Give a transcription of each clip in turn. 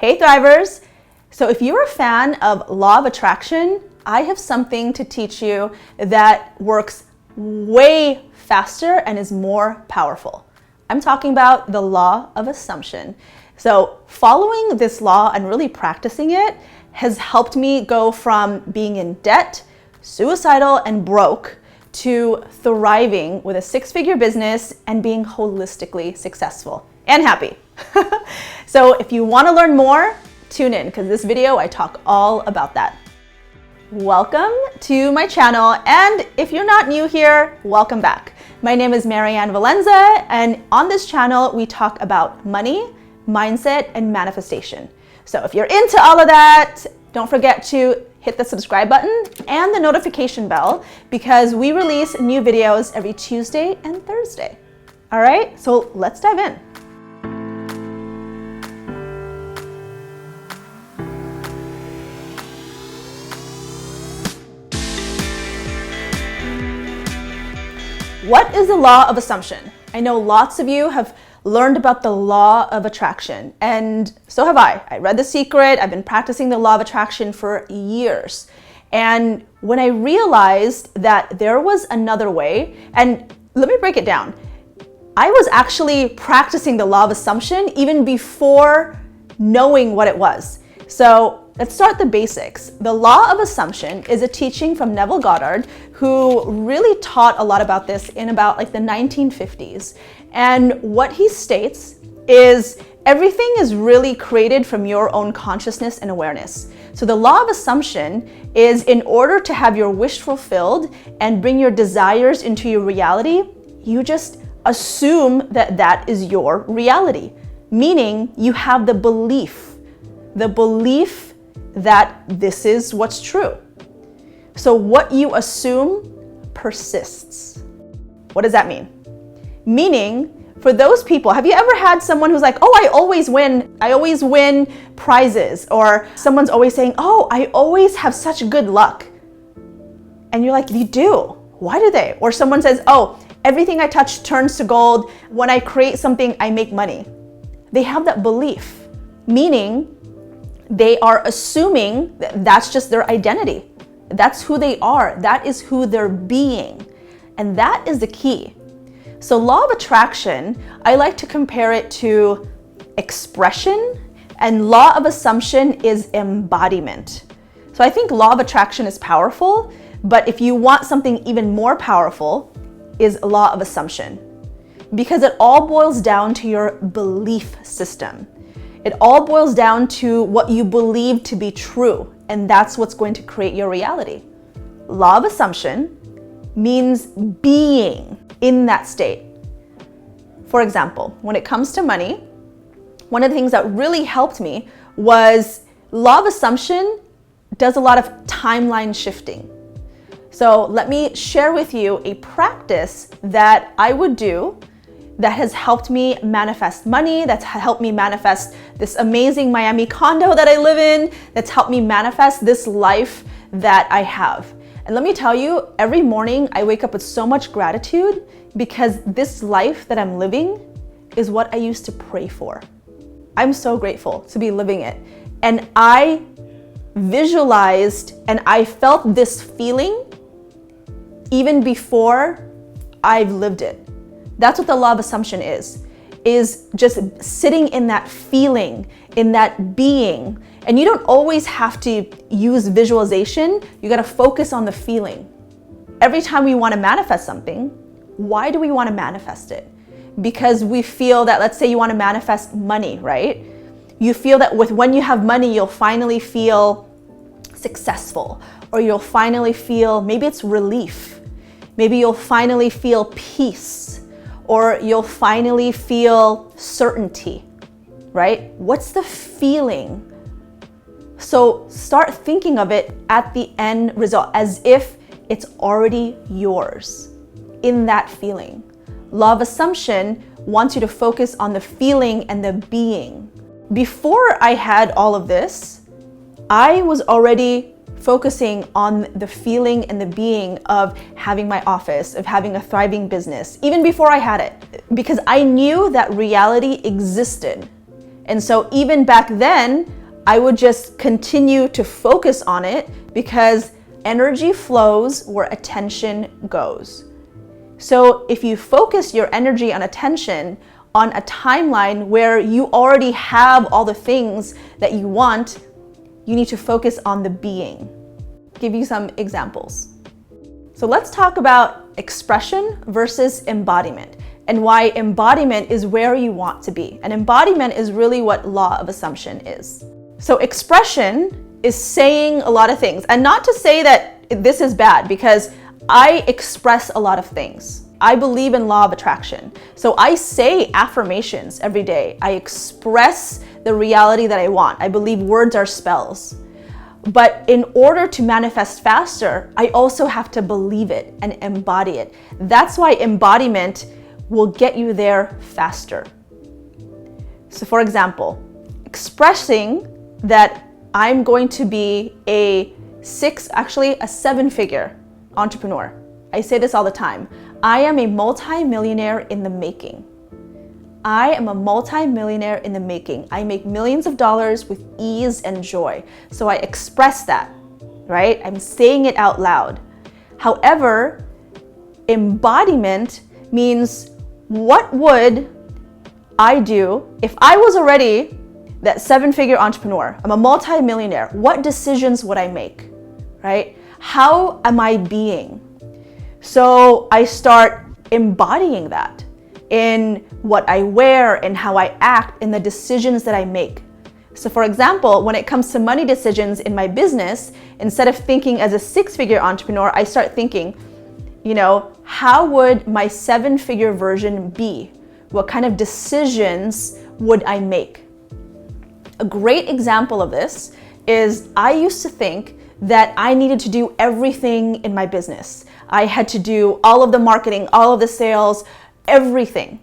Hey Thrivers! So if you're a fan of Law of Attraction, I have something to teach you that works way faster and is more powerful. I'm talking about the Law of Assumption. So following this law and really practicing it has helped me go from being in debt, suicidal, and broke to thriving with a six-figure business and being holistically successful and happy. So if you want to learn more, tune in because this video I talk all about that. Welcome to my channel, and if you're not new here, welcome back. My name is Marian Valenza, and on this channel we talk about money, mindset, and manifestation. So if you're into all of that, don't forget to hit the subscribe button and the notification bell because we release new videos every Tuesday and Thursday. All right, so let's dive in. What is the law of assumption? I know lots of you have learned about the law of attraction, and so have I. I read The Secret. I've been practicing the law of attraction for years. And when I realized that there was another way, and let me break it down. I was actually practicing the law of assumption even before knowing what it was. So let's start the basics. The law of assumption is a teaching from Neville Goddard, who really taught a lot about this in about like the 1950s. And what he states is everything is really created from your own consciousness and awareness. So the law of assumption is in order to have your wish fulfilled and bring your desires into your reality, you just assume that that is your reality, meaning you have the belief that this is what's true. So what you assume persists. What does that mean? Meaning, for those people, have you ever had someone who's like, oh, I always win prizes, or someone's always saying, oh, I always have such good luck. And you're like, you do? Why do they? Or someone says, oh, everything I touch turns to gold. When I create something, I make money. They have that belief, meaning they are assuming that that's just their identity. That's who they are. That is who they're being. And that is the key. So law of attraction, I like to compare it to expression, and law of assumption is embodiment. So I think law of attraction is powerful, but if you want something even more powerful, is law of assumption. Because it all boils down to your belief system. It all boils down to what you believe to be true, and that's what's going to create your reality. Law of assumption means being in that state. For example, when it comes to money, one of the things that really helped me was law of assumption does a lot of timeline shifting. So let me share with you a practice that I would do that has helped me manifest money, that's helped me manifest this amazing Miami condo that I live in, that's helped me manifest this life that I have. And let me tell you, every morning I wake up with so much gratitude because this life that I'm living is what I used to pray for. I'm so grateful to be living it. And I visualized and I felt this feeling even before I've lived it. That's what the law of assumption is just sitting in that feeling, in that being. And you don't always have to use visualization. You got to focus on the feeling. Every time we want to manifest something, why do we want to manifest it? Because we feel that, let's say you want to manifest money, right? You feel that when you have money, you'll finally feel successful, or you'll finally feel, maybe it's relief. Maybe you'll finally feel peace, or you'll finally feel certainty, right? What's the feeling? So start thinking of it at the end result as if it's already yours in that feeling. Law of assumption wants you to focus on the feeling and the being. Before I had all of this, I was already focusing on the feeling and the being of having my office, of having a thriving business, even before I had it, because I knew that reality existed. And so even back then, I would just continue to focus on it because energy flows where attention goes. So if you focus your energy and attention on a timeline where you already have all the things that you want, you need to focus on the being. Give you some examples. So let's talk about expression versus embodiment and why embodiment is where you want to be. And embodiment is really what law of assumption is. So expression is saying a lot of things, and not to say that this is bad, because I express a lot of things. I believe in law of attraction. So I say affirmations every day. I express the reality that I want. I believe words are spells. But in order to manifest faster, I also have to believe it and embody it. That's why embodiment will get you there faster. So for example, expressing that I'm going to be a 7-figure entrepreneur. I say this all the time. I am a multi-millionaire in the making. I am a multi-millionaire in the making. I make millions of dollars with ease and joy. So I express that, right? I'm saying it out loud. However, embodiment means, what would I do if I was already that 7-figure entrepreneur? I'm a multi-millionaire. What decisions would I make, right? How am I being? So I start embodying that in what I wear and how I act, in the decisions that I make. So for example, when it comes to money decisions in my business, instead of thinking as a 6-figure entrepreneur, I start thinking, how would my 7-figure version be? What kind of decisions would I make? A great example of this is I used to think that I needed to do everything in my business. I had to do all of the marketing, all of the sales, everything.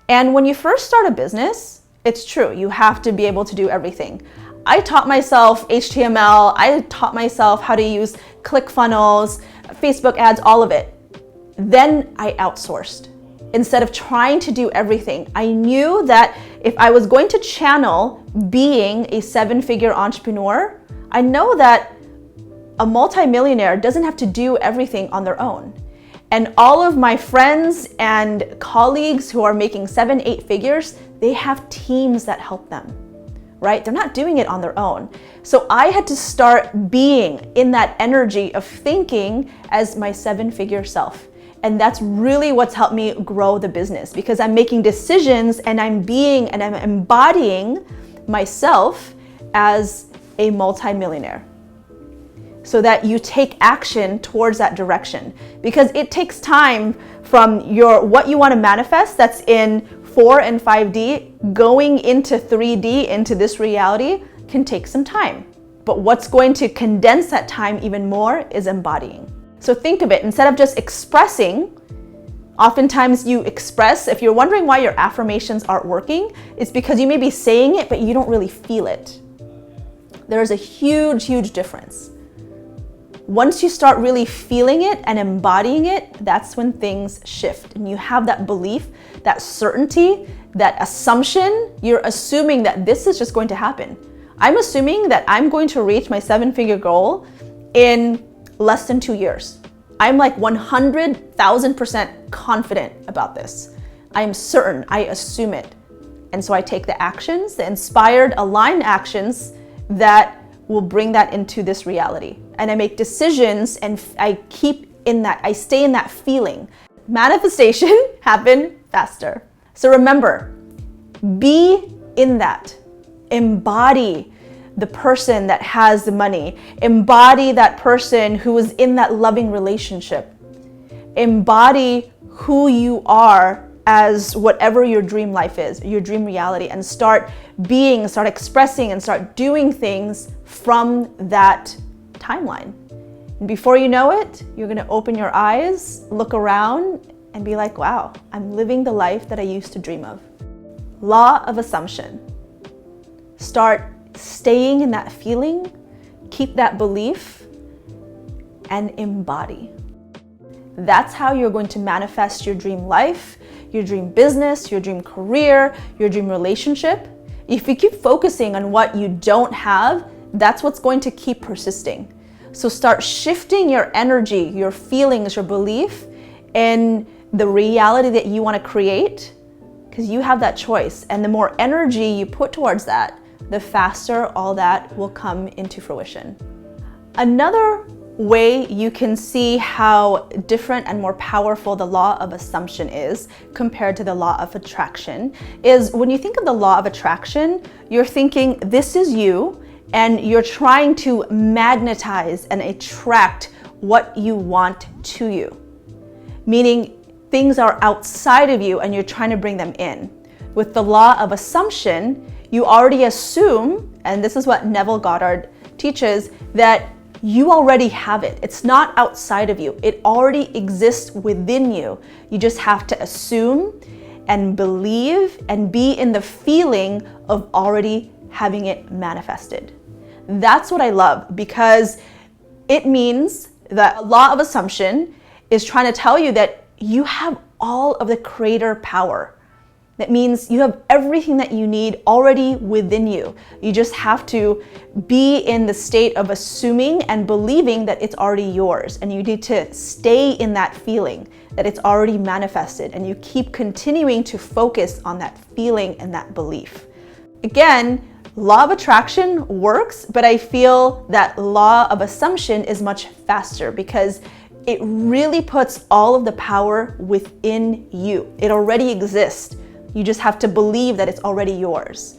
And when you first start a business, it's true, you have to be able to do everything. I taught myself HTML, I taught myself how to use ClickFunnels, Facebook ads, all of it. Then I outsourced. Instead of trying to do everything, I knew that if I was going to channel being a 7-figure entrepreneur, I know that a multimillionaire doesn't have to do everything on their own. And all of my friends and colleagues who are making 7-8 figures, they have teams that help them, right? They're not doing it on their own. So I had to start being in that energy of thinking as my 7-figure self. And that's really what's helped me grow the business, because I'm making decisions and I'm being and I'm embodying myself as a multimillionaire. So that you take action towards that direction, because it takes time from what you want to manifest that's in 4 and 5D going into 3D, into this reality, can take some time. But what's going to condense that time even more is embodying. So think of it, instead of just expressing, oftentimes you express, if you're wondering why your affirmations aren't working, it's because you may be saying it, but you don't really feel it. There's a huge, huge difference. Once you start really feeling it and embodying it, that's when things shift. And you have that belief, that certainty, that assumption. You're assuming that this is just going to happen. I'm assuming that I'm going to reach my 7-figure goal in less than 2 years. I'm like 100,000% confident about this. I am certain, I assume it. And so I take the actions, the inspired, aligned actions that will bring that into this reality. And I make decisions and I stay in that feeling. Manifestation happen faster. So remember, be in that. Embody the person that has the money. Embody that person who is in that loving relationship. Embody who you are as whatever your dream life is, your dream reality, and start being, start expressing, and start doing things from that timeline. And before you know it, you're gonna open your eyes, look around, and be like, wow, I'm living the life that I used to dream of. Law of assumption. Start staying in that feeling, keep that belief, and embody. That's how you're going to manifest your dream life, your dream business, your dream career, your dream relationship. If you keep focusing on what you don't have, that's what's going to keep persisting. So start shifting your energy, your feelings, your belief in the reality that you want to create, because you have that choice. And the more energy you put towards that, the faster all that will come into fruition. Another way you can see how different and more powerful the law of assumption is compared to the law of attraction is when you think of the law of attraction, you're thinking this is you and you're trying to magnetize and attract what you want to you. Meaning things are outside of you and you're trying to bring them in. With the law of assumption, you already assume, and this is what Neville Goddard teaches, that you already have it. It's not outside of you. It already exists within you. You just have to assume and believe and be in the feeling of already having it manifested. That's what I love, because it means that law of assumption is trying to tell you that you have all of the creator power. That means you have everything that you need already within you. You just have to be in the state of assuming and believing that it's already yours. And you need to stay in that feeling that it's already manifested. And you keep continuing to focus on that feeling and that belief. Again, law of attraction works, but I feel that law of assumption is much faster because it really puts all of the power within you. It already exists. You just have to believe that it's already yours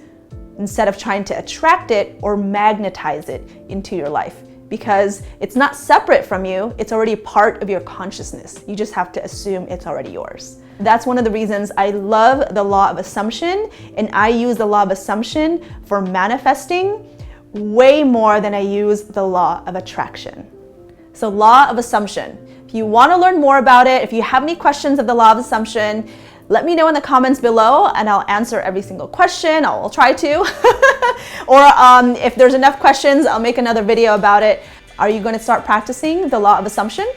instead of trying to attract it or magnetize it into your life, because it's not separate from you. It's already part of your consciousness. You just have to assume it's already yours. That's one of the reasons I love the law of assumption, and I use the law of assumption for manifesting way more than I use the law of attraction. So law of assumption. If you want to learn more about it, if you have any questions of the law of assumption, let me know in the comments below and I'll answer every single question. I'll try to. Or if there's enough questions, I'll make another video about it. Are you going to start practicing the law of assumption?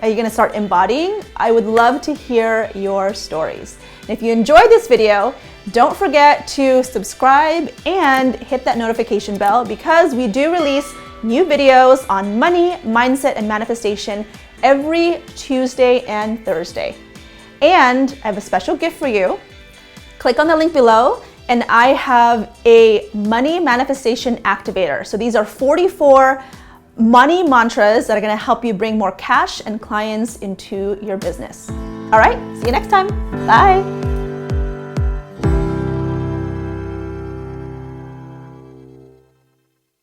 Are you going to start embodying? I would love to hear your stories. And if you enjoyed this video, don't forget to subscribe and hit that notification bell, because we do release new videos on money, mindset, and manifestation every Tuesday and Thursday. And I have a special gift for you. Click on the link below and I have a money manifestation activator. So these are 44 money mantras that are going to help you bring more cash and clients into your business. All right, see you next time. Bye.